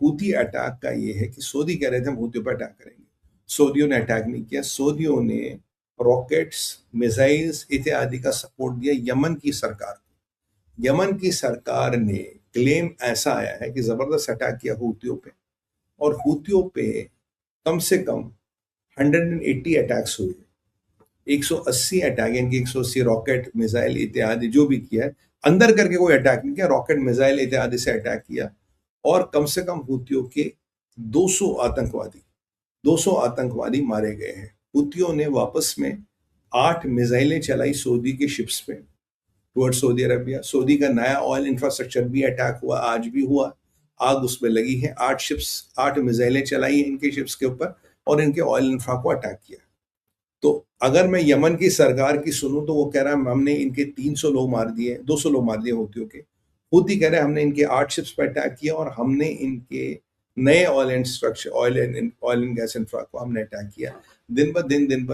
Houthi attack का ये है कि सऊदी कह रहे थे हम हूतियों पर अटैक करेंगे, सऊदियों ने अटैक नहीं किया। सऊदियों ने रॉकेट्स, मिसाइल्स इत्यादि का सपोर्ट दिया यमन की सरकार को। यमन की सरकार ने क्लेम ऐसा आया है कि जबरदस्त अटैक किया हूतियों पे, और हूतियों पे कम से कम 180 अटैक्स हुए, 180 अटैक, यानी 180 रॉकेट, मिसाइल इत्यादि जो भी किया है, अंदर करके कोई अटैक नहीं किया, रॉकेट, मिसाइल इत्यादि से अटैक किया। और कम से कम हूतियों के 200 आतंकवादी मारे गए हैं। हूतियों ने वापस में 8 मिसाइलें चलाई सऊदी के शिप्स पे टुवर्ड सऊदी अरबिया। सऊदी का नया ऑयल इंफ्रास्ट्रक्चर भी अटैक हुआ, आज भी हुआ, आग उसमें लगी है। 8 मिसाइलें चलाई हैं इनके शिप्स के ऊपर और इनके ऑयल इंफ्रा को अटैक किया। तो अगर मैं यमन की सरकार की सुनूं तो वो कह रहा है हमने इनके 300 लोग मार दिए, 200 लोग मार दिए हूतियों के। हूती कह रहे हैं हमने इनके 8 शिप्स पर अटैक किया और हमने इनके नए ऑयल एंड गैस इंफ्रा को हमने अटैक किया। दिन ब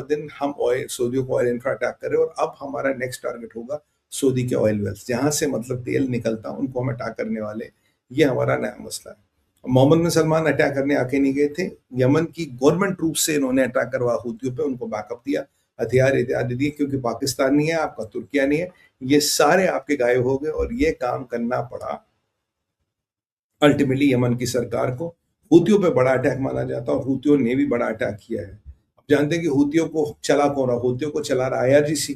दिन हम सऊदियों को ऑयल इंफ्रा अटैक कर रहे हैं, और अब हमारा नेक्स्ट टारगेट होगा सऊदी के ऑयल वेल्स, जहां से मतलब तेल निकलता, उनको हम अटैक करने वाले। ये हमारा नया मसला है। मोहम्मद बिन सलमान अटैक करने आके नहीं गए थे, यमन की गवर्नमेंट ट्रूप से इन्होंने अटैक करवा हूतियों पे, उनको बैकअप दिया, हथियार इत्यादि दिए, क्योंकि पाकिस्तान नहीं है आपका, तुर्किया नहीं है, ये सारे आपके गायब हो गए। और ये काम करना पड़ा अल्टीमेटली यमन की सरकार को। हूतियों पे बड़ा अटैक माना जाता है और हूतियों ने भी बड़ा अटैक किया है। अब जानते हैं कि हूतियों को चला कौन रहा, हूतियों को चला रहा IRGC,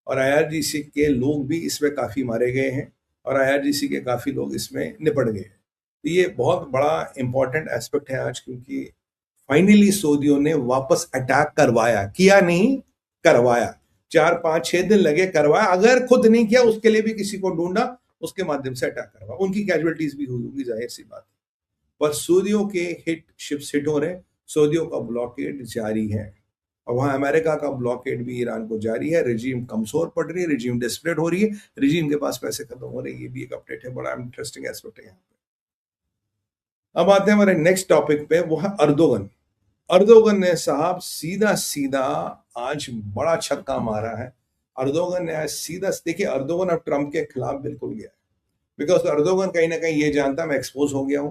और IRGC के लोग भी इसमें काफी मारे गए हैं, और IRGC के काफी लोग इसमें निपट गए हैं। तो ये बहुत बड़ा इंपॉर्टेंट एस्पेक्ट है आज, क्योंकि फाइनली सऊदियों ने वापस अटैक करवाया, किया नहीं, करवाया। 4-5-6 दिन लगे, करवाया। अगर खुद नहीं किया, उसके लिए भी किसी को ढूंढा, उसके माध्यम से अटैक करवा। उनकी कैजुअलिटीज भी हुई होंगी, जाहिर सी बात है, पर सऊदियों के शिप्स हिट हो रहे, सऊदियों का ब्लॉकेड जारी है, और वहां अमेरिका का ब्लॉकेड भी ईरान को जारी है। रिजीम कमजोर पड़ रही है, रिजीम डेस्परेट हो रही है, रिजीम के पास पैसे खत्म हो रहे हैं। ये भी एक अपडेट है, बड़ा इंटरेस्टिंग एस्पेक्ट है यहाँ पे। अब आते हैं हमारे नेक्स्ट टॉपिक पे, वो है अर्दोगन। अर्दोगन ने साहब सीधा सीधा आज बड़ा छक्का मारा है। अर्दोगन ने आज सीधा, देखिए अर्दोगन अब ट्रंप के खिलाफ बिल्कुल गया है, बिकॉज अर्दोगन कहीं ना कहीं ये जानता मैं एक्सपोज हो गया हूं।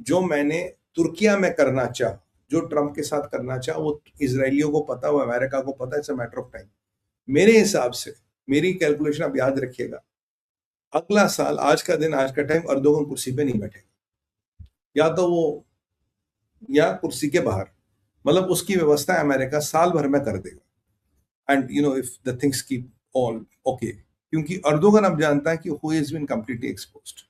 जो मैंने तुर्किया में करना चाहा, जो ट्रंप के साथ करना चाहा, वो इजरायलियों को पता, वो अमेरिका को पता, it's a matter of time. मेरे हिसाब से, मेरी कैलकुलेशन आप याद रखिएगा, अगला साल, आज का दिन, आज का टाइम, अर्दोगन कुर्सी पे नहीं बैठेगा, या तो वो, या कुर्सी के बाहर, मतलब उसकी व्यवस्था अमेरिका साल भर में कर देगा। And you know, if the things keep all okay, क्योंकि अर्दोगन अब जानता है कि who is been completely exposed.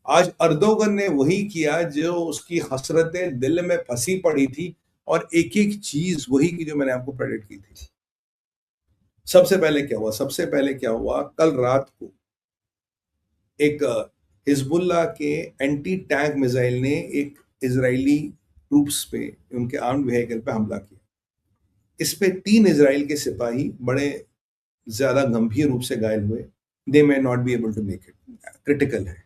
आज अर्दोगन ने वही किया जो उसकी हसरतें दिल में फंसी पड़ी थी, और एक एक चीज वही की जो मैंने आपको प्रेडिक्ट की थी। सबसे पहले क्या हुआ, कल रात को एक हिजबुल्लाह के एंटी टैंक मिसाइल ने एक इजरायली ट्रूप्स पे, उनके आर्म्ड व्हीकल पे हमला किया। इस पे 3 इजराइल के सिपाही बड़े ज्यादा गंभीर रूप से घायल हुए। They may not be able to make it, critical है।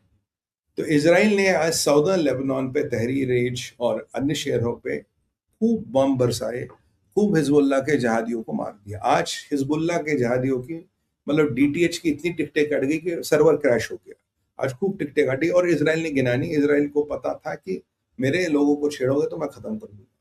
तो इजराइल ने आज साउदर्न लेबनान पे, तहरीर रेज और अन्य शहरों पे खूब बम बरसाए, खूब हिजबुल्लाह के जहादियों को मार दिया। आज हिजबुल्लाह के जहादियों की मतलब DTH की इतनी टिकटें कट गई कि सर्वर क्रैश हो गया। आज खूब टिकटें काटी, और इजराइल ने गिना नहीं। इजराइल को पता था कि मेरे लोगों को छेड़ोगे तो मैं खत्म कर दूंगा।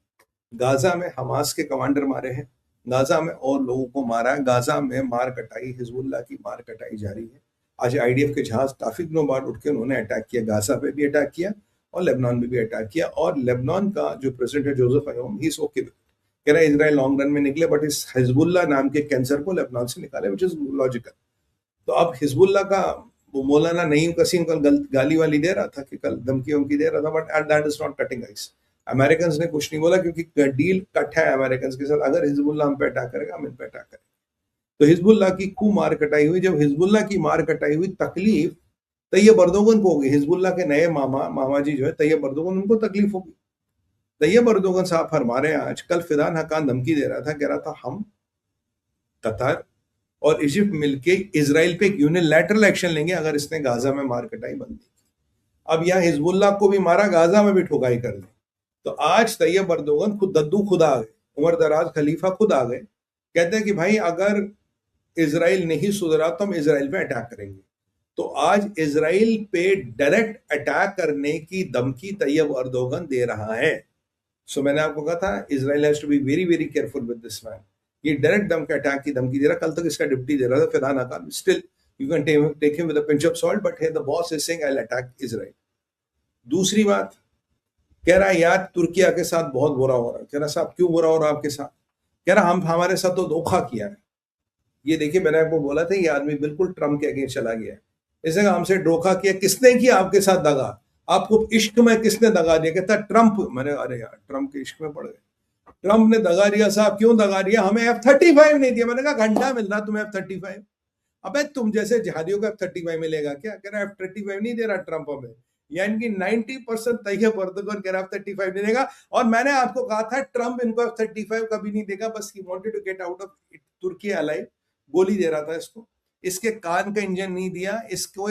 गाजा में हमास के कमांडर मारे हैं, गाजा में और लोगों को मारा है, गाजा में मार कटाई, हिजबुल्लाह की मार कटाई जारी है। आज IDF के जहाज काफी दिनों बाद उठ के उन्होंने अटैक किया, गाजा पे भी अटैक किया और लेबनान में भी अटैक किया। और लेबनान का जो प्रेसिडेंट है जोसेफ अयोम, ही इज ओके, कह रहा है इजराइल लॉन्ग रन में निकले, बट इस हिजबुल्लाह नाम के कैंसर को लेबनान से निकाले, विच इज लॉजिकल। तो अब हिजबुल्लाह का वो मौलाना नईम कसीम कल गाली वाली दे रहा था, कि कल धमकी वमकी दे रहा था, but that is not cutting ice. American ने कुछ नहीं बोला, क्योंकि डील कट है अमेरिकन के साथ, अगर हिजबुल्लाह हम पे अटैक करेगा, हम इन पे अटैक करेंगे। तो हिजबुल्लाह की खूब मार कटाई हुई। जब हिजबुल्लाह की मार कटाई हुई, तकलीफ तैयब अर्दोगन को होगी। हिजबुल्लाह के नए मामा जी जो है तैयब अर्दोगन, उनको तकलीफ होगी। तैयब अर्दोगन साहब फरमा रहे हैं, आज कल फिदान हकान धमकी दे रहा था, कह रहा था हम, कतर और इजिप्ट मिलके इजराइल पे यूनिलैटरल एक्शन लेंगे अगर इसने गाजा में मार कटाई बंद की। अब यहाँ हिजबुल्लाह को भी मारा, गाजा में भी ठुकाई कर दी। तो आज तैयब अर्दोगन खुद दद्दू खुद आ गए, उमर दराज खलीफा खुद आ गए, कहते हैं कि भाई अगर इजराइल नहीं सुधरा तो हम इजराइल पे अटैक करेंगे। तो आज इजराइल पे डायरेक्ट अटैक करने की धमकी तैयब अर्दोगन दे रहा है। सो मैंने आपको कहा था Israel has to be very very careful with this man. ये डायरेक्ट अटैक की धमकी दे रहा, कल तक इसका डिप्टी दे रहा था फिरहान अकाल। Still you can take him with a pinch of salt, but here the boss is saying I will attack Israel. दूसरी बात कह रहा है यार तुर्किया के साथ बहुत बुरा हो रहा है। कह रहा साहब क्यों बुरा हो रहा है आपके साथ? कह रहा हम हमारे साथ तो धोखा किया है। ये देखिए मैंने आपको बोला था ये आदमी बिल्कुल ट्रम्प के अगेंस्ट चला गया है। इसने कहा हमसे धोखा किया। किसने किया आपके साथ दगा? आपको इश्क में किसने दगा दिया? कहता ट्रम्प। मैंने अरे यार ट्रम्प के इश्क में पड़ गए। ट्रम्प ने दगा दिया साहब। क्यों दगा दिया? हमें F-35 नहीं दिया। मैंने कहा घंटा मिल रहा तुम्हें F-35। अबे तुम जैसे जिहादियों को F-35 मिलेगा क्या? कह रहा F-35 नहीं दे रहा ट्रम्प हमें। यानी कि 90% तैयब अर्दोगन कह रहा F-35 नहीं देगा। और मैंने आपको कहा था ट्रम्प इनको F-35 कभी नहीं देगा, बस he wanted to get out of Turkey alive. गोली दे रहा था इसको। इसके कान का इंजन नहीं दिया, इसको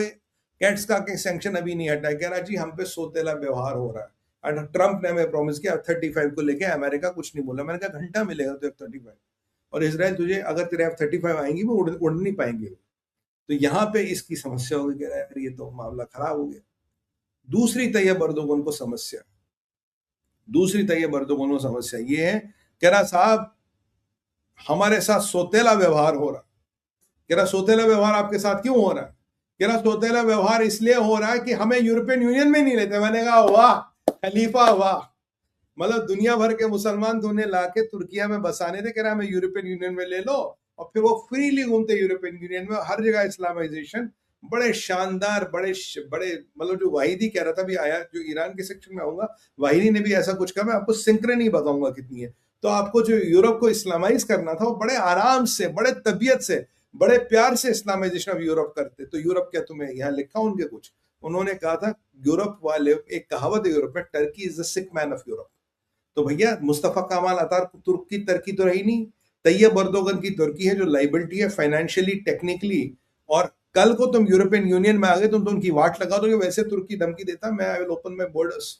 कैट्स का सैंक्शन अभी नहीं हटा। कह रहा जी हम पे सोतेला व्यवहार हो रहा है। और ट्रम्प ने हमें प्रॉमिस किया F-35 को लेके अमेरिका कुछ नहीं बोला। मैंने कहा घंटा मिलेगा तो F-35। और इसराइल तुझे अगर तेरे F-35 आएंगी वो उड़ नहीं पाएंगे। तो यहाँ पे इसकी समस्या होगी। कह रहा है ये तो मामला खराब हो गया। दूसरी तैयब अर्दोगन को समस्या ये है, कह रहा साहब हमारे साथ सोतेला व्यवहार हो रहा। कह रहा सोतेला व्यवहार आपके साथ क्यों हो रहा है? कह रहा सोतेला व्यवहार इसलिए हो रहा है कि हमें यूरोपियन यूनियन में नहीं लेते। मैंने कहा वाह खलीफा वाह, मतलब दुनिया भर के मुसलमान तो उन्हें लाके तुर्किया में बसाने थे। कह रहा हमें यूरोपियन यूनियन में ले लो, और फिर वो फ्रीली घूमते यूरोपियन यूनियन में, हर जगह इस्लामाइजेशन। बड़े शानदार बड़े मतलब जो वाहिदी कह रहा था भी आया, जो ईरान के सेक्शन में आऊंगा, वाहिदी ने भी ऐसा कुछ कहा। मैं आपको सिंक्रेनी बताऊंगा कितनी है। तो आपको जो यूरोप को इस्लामाइज करना था वो बड़े आराम से, बड़े तबीयत से, बड़े प्यार से इस्लामाइजेशन ऑफ यूरोप करते। तो यूरोप क्या तुम्हें यहाँ लिखा उनके कुछ? उन्होंने कहा था यूरोप वाले, एक कहावत है यूरोप में, Turkey is the sick man of Europe. तो भैया मुस्तफा कमाल अतार तुर्क की टर्की तो रही नहीं, तैयब अर्दोगन की तुर्की है जो लाइबिलिटी है फाइनेंशियली टेक्निकली। और कल को तुम यूरोपियन यूनियन में आ गए तुम तो उनकी वाट लगा दोगे। वैसे तुर्की धमकी देता मैं I will open my borders.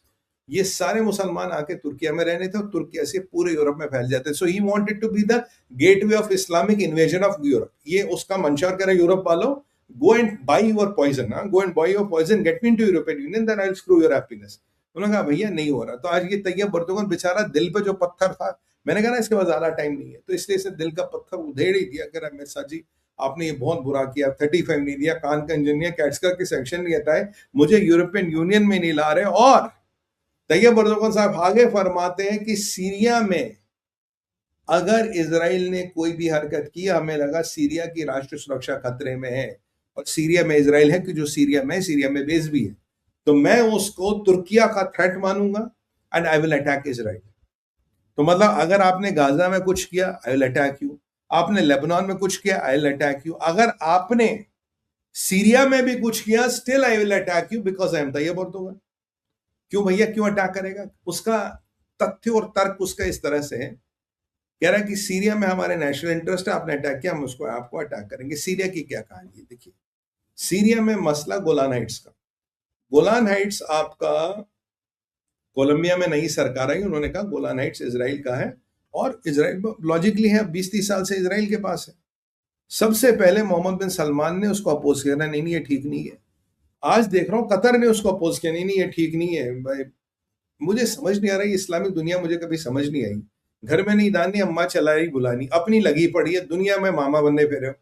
ये सारे मुसलमान आके तुर्किया में रहने थे और तुर्किया से पूरे यूरोप में फैल जाते। So he wanted to be the gateway of Islamic invasion of Europe. ये उसका मंशा कर रहा है यूरोप वालों, go and buy your poison, go and buy your poison, get me into European union, then I will screw your happiness. उन्होंने कहा भैया नहीं हो रहा। तो आज ये तैयब अर्दोगन बेचारा दिल पे जो पत्थर था, मैंने कहा ना इसके पास ज्यादा टाइम नहीं है, तो इसलिए इसे दिल का पत्थर उधेड़ ही दिया। कह रहा मेरे साथ जी आपने ये बहुत बुरा किया, 35 नहीं दिया, कान का इंजन नहीं, कैट्सका के सैंक्शन नहीं हटाए, मुझे यूरोपियन यूनियन में नहीं ला रहे। और तैयब अर्दोगन साहब आगे फरमाते हैं कि सीरिया में अगर इजराइल ने कोई भी हरकत की, हमें लगा सीरिया की राष्ट्र सुरक्षा खतरे में है, और सीरिया में इजराइल है कि जो सीरिया में बेस भी है, तो मैं उसको तुर्किया का थ्रेट मानूंगा and I will attack Israel. तो मतलब अगर आपने गाजा में कुछ किया आई विल अटैक यू, आपने लेबनान में कुछ किया आई विल अटैक यू, अगर आपने सीरिया में भी कुछ किया still I will attack you because I am Tayyip Erdogan. क्यों भैया क्यों अटैक करेगा? उसका तथ्य और तर्क उसका इस तरह से है, कह रहा है कि सीरिया में हमारे नेशनल इंटरेस्ट है, आपने अटैक किया हम उसको आपको अटैक करेंगे। सीरिया की क्या कहानी है देखिए, सीरिया में मसला गोलान हाइट्स का। गोलान हाइट्स आपका कोलंबिया में नई सरकार आई, उन्होंने कहा गोलान हाइट्स इजराइल का है, और इजराइल लॉजिकली है, 20-30 साल से इजराइल के पास है। सबसे पहले मोहम्मद बिन सलमान ने उसको अपोज किया, नहीं ये ठीक नहीं है। आज देख रहा हूं कतर ने उसको अपोज किया, नहीं ये ठीक नहीं है। भाई मुझे समझ नहीं आ रहा है, इस्लामिक दुनिया मुझे कभी समझ नहीं आई। घर में नहीं दानी अम्मा चलाई बुलानी, अपनी लगी पड़ी है, दुनिया में मामा बनने फिर हो।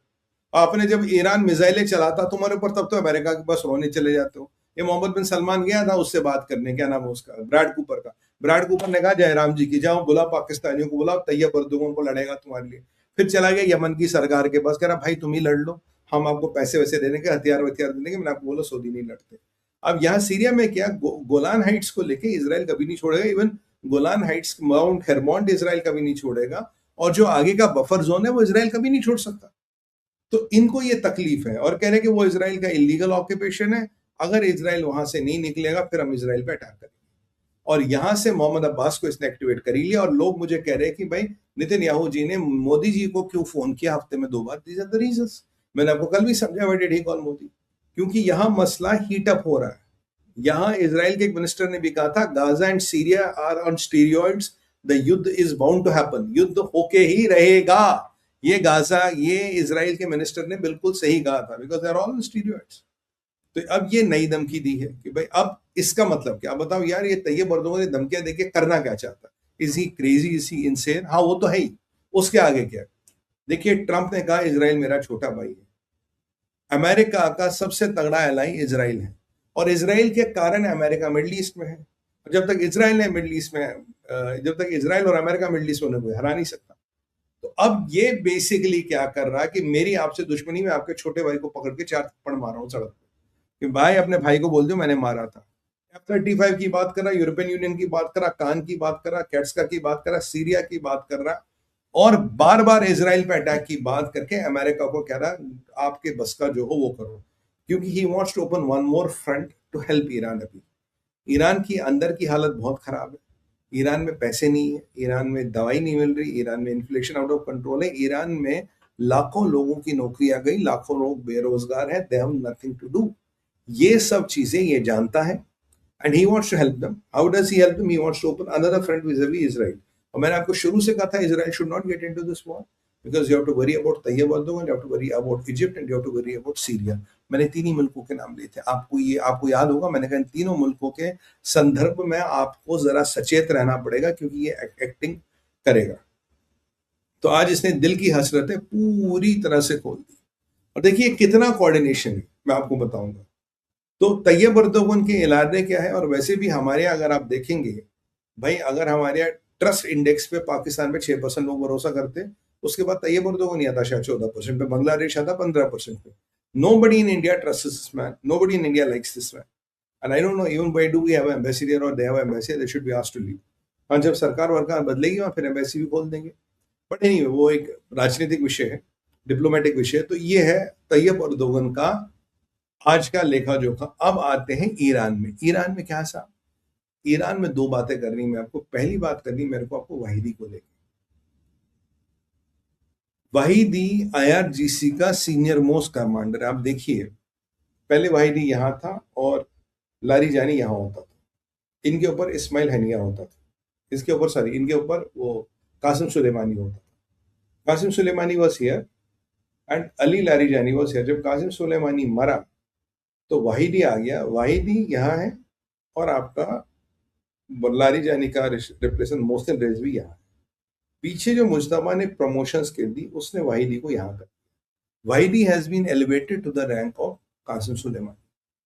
आपने जब ईरान मिसाइलें चलाता तुम्हारे ऊपर, तब तो अमेरिका के पास रोने चले जाते हो। ये मोहम्मद बिन सलमान गया था उससे बात करने, क्या नाम है उसका, ब्रैड कूपर का। ब्रैड कूपर ने कहा जयराम जी की जाओ, बुला पाकिस्तानियों को, बुला तैयब अर्दोगन को लड़ेगा तुम्हारे लिए। फिर चला गया यमन की सरकार के पास, कह रहा भाई तुम ही लड़ लो, हम आपको पैसे वैसे देने के, हथियार देने के, मैंने आपको बोला सऊदी नहीं लड़ते। अब यहाँ सीरिया में क्या, गोलान हाइट्स को लेके इसराइल कभी नहीं छोड़ेगा। Even Golan Heights, Mount Hermon Israel कभी नहीं छोड़ेगा, और जो आगे का बफर जोन है वो इसराइल कभी नहीं छोड़ सकता। तो इनको ये तकलीफ है, और कह रहे हैं कि वो इसराइल का इलीगल ऑक्यूपेशन है, अगर इसराइल वहां से नहीं निकलेगा फिर हम इसराइल पे अटैक करेंगे। और यहां से मोहम्मद अब्बास को इसने एक्टिवेट कर लिया। और लोग मुझे कह रहे हैं कि भाई नेतन्याहू जी ने मोदी जी को क्यों फोन किया हफ्ते में 2 बार? These are the reasons. मैंने आपको कल भी समझा, why did he call Modi? क्योंकि यहाँ मसला हीट अप हो रहा है। यहाँ इसराइल के एक मिनिस्टर ने भी कहा था Gaza and Syria are on steroids, the युद्ध इज बाउंड टू हैपन, युद्ध होके ही रहेगा। ये गाजा, ये इसराइल के मिनिस्टर ने बिल्कुल सही कहा था, because they are all on steroids. तो अब ये नई धमकी दी है कि भाई अब इसका मतलब क्या? अब बताओ यार, ये तैयब अर्दोगन ने धमकियां देके करना क्या चाहता है? Is he crazy, is he insane? हाँ, वो तो है ही। उसके आगे क्या? देखिए, ट्रंप ने कहा इजराइल मेरा छोटा भाई है। अमेरिका का सबसे तगड़ा एलाई इजराइल है, और इजराइल के कारण अमेरिका मिडिल ईस्ट में है। जब तक इजराइल ने मिडिल ईस्ट में जब तक इजराइल और अमेरिका मिडिल ईस्ट में, उन्हें कोई हरा नहीं सकता। तो अब ये बेसिकली क्या कर रहा है कि मेरी आपसे दुश्मनी में आपके छोटे भाई को पकड़ के 4 थप्पड़ मार रहा हूं सड़क पे, कि भाई अपने भाई को बोल दो मैंने मारा था। F-35 की बात कर रहा, यूरोपियन यूनियन की बात कर रहा, कान की बात कर रहा, कैट्सका की बात कर रहा, सीरिया की बात कर रहा, और बार बार इसराइल पे अटैक की बात करके अमेरिका को कह रहा आपके बस का जो हो वो करो, क्योंकि he wants to open one more front to help Iran. अभी ईरान की अंदर की हालत बहुत खराब है। ईरान में पैसे नहीं है, ईरान में दवाई नहीं मिल रही, ईरान में इन्फ्लेशन आउट ऑफ कंट्रोल है, ईरान में लाखों लोगों की नौकरियां गई, लाखों लोग बेरोजगार हैं, they have nothing to do. ये सब चीजें ये जानता है, and he wants to help them. How does he help them? He wants to open another front vis-a-vis Israel. और मैंने आपको शुरू से कहा था Israel should not get into this war because you have to worry about Tayyip Erdogan, you have to worry about Egypt, and you have to worry about Syria. मैंने तीन ही मुल्कों के नाम लिए थे। आपको याद होगा, मैंने कहा इन तीनों मुल्कों के संदर्भ में आपको जरा सचेत रहना पड़ेगा, क्योंकि ये एक्टिंग करेगा। तो आज इसने दिल की हसरतें पूरी तरह से खोल दी, और देखिए कितना कोऑर्डिनेशन है, मैं आपको बताऊंगा। तो तैयब अर्दोगन के इरादे क्या है? और वैसे भी हमारे यहाँ अगर आप देखेंगे भाई, अगर हमारे यहाँ ट्रस्ट इंडेक्स पे पाकिस्तान में 6% लोग भरोसा करते, उसके बाद तैयब अर्दोगन नहीं आता शायद 14% पे, बांग्लादेश आता 15% पे। Nobody in India trusts this man. Nobody in India likes this man. And I don't know even why do we have an ambassador or they have an ambassador, they should be asked to leave. हाँ, जब सरकार वरकार बदलेगी वहाँ फिर embassy भी खोल देंगे। But anyway, वो एक राजनीतिक विषय है, डिप्लोमेटिक विषय है। तो ये है तैयब अर्दोगन का आज का लेखा जोखा। अब आते हैं ईरान में। ईरान में क्या साहब? ईरान में दो बातें करनी मैं आपको। पहली बात करनी मेरे को आपको वाहिदी को लेकर। वाहिदी आईआरजीसी का सीनियर मोस्ट कमांडर। आप देखिए, पहले वाहिदी यहां था और लारीजानी यहां होता था, इनके ऊपर इस्माइल हनिया होता था, इसके ऊपर सॉरी इनके ऊपर वो कासिम सुलेमानी होता था। Qasem Soleimani was here and Ali Larijani was here. जब कासिम सुलेमानी मरा तो वाहिदी आ गया। वाहिदी यहाँ है और आपका लारीजानी का रिप्लेसमेंट मोहसिन रिजवी यहाँ है। पीछे जो मुज्तबा ने प्रमोशंस कर दी, उसने वाहिदी को यहाँ कर दिया। Vahidi has been elevated to the rank of Qasem Sulemani.